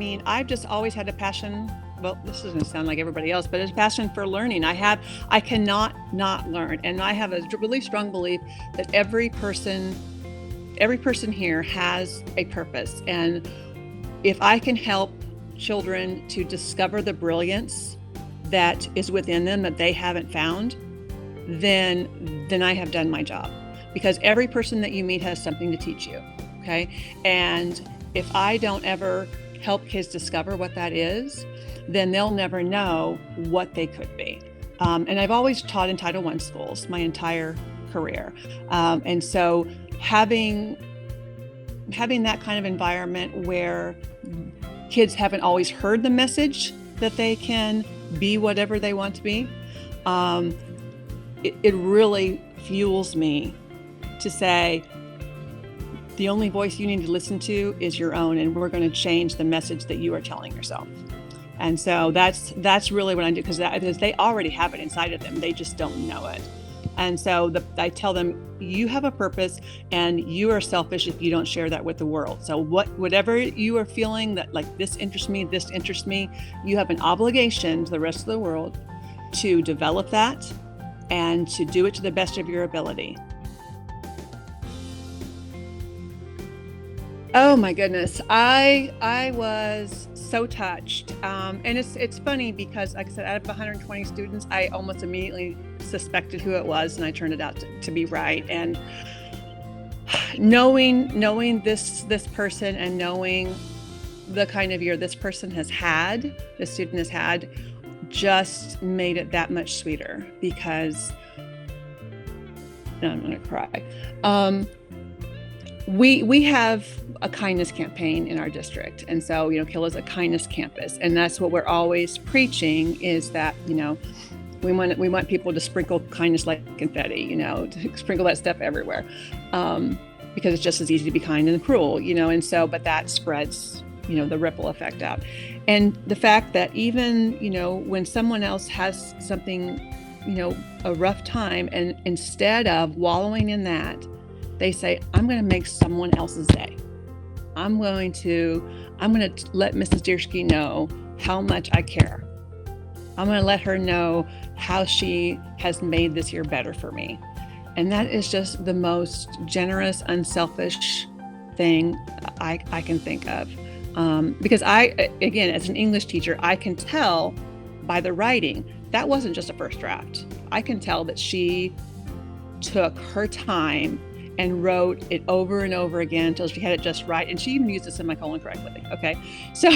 mean, I've just always had a passion. Well, this doesn't sound like everybody else, but it's a passion for learning. I cannot not learn. And I have a really strong belief that every person here has a purpose. And if I can help children to discover the brilliance that is within them that they haven't found, then I have done my job. Because every person that you meet has something to teach you, okay? And if I don't ever help kids discover what that is, then they'll never know what they could be. And I've always taught in Title I schools my entire career. And so having that kind of environment where kids haven't always heard the message that they can be whatever they want to be, it really fuels me to say, the only voice you need to listen to is your own, and we're going to change the message that you are telling yourself. And so that's really what I do, because they already have it inside of them. They just don't know it. And so I tell them, you have a purpose, and you are selfish if you don't share that with the world. So whatever you are feeling that like this interests me, you have an obligation to the rest of the world to develop that and to do it to the best of your ability. Oh my goodness, I was so touched, and it's funny because, like I said, out of 120 students, I almost immediately suspected who it was, and I turned it out to be right. And knowing this person and knowing the kind of year this student has had, just made it that much sweeter, because I'm gonna cry. We have a kindness campaign in our district. And so, KILL is a kindness campus. And that's what we're always preaching, is that, we want people to sprinkle kindness like confetti, to sprinkle that stuff everywhere. Because it's just as easy to be kind and cruel, and so, but that spreads, the ripple effect out. And the fact that even, when someone else has something, a rough time, and instead of wallowing in that, they say, I'm going to make someone else's day. I'm going to let Mrs. Dierschke know how much I care. I'm going to let her know how she has made this year better for me. And that is just the most generous, unselfish thing I can think of. Because again, as an English teacher, I can tell by the writing, that wasn't just a first draft. I can tell that she took her time and wrote it over and over again until she had it just right. And she even used a semicolon correctly, okay? So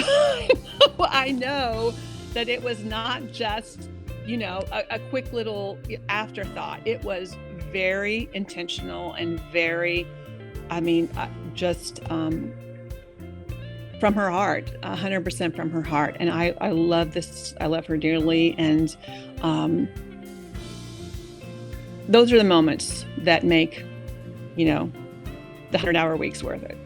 I know that it was not just, a quick little afterthought. It was very intentional and very, just from her heart, 100% from her heart. And I love this, I love her dearly. And those are the moments that make, the 100-hour weeks worth it.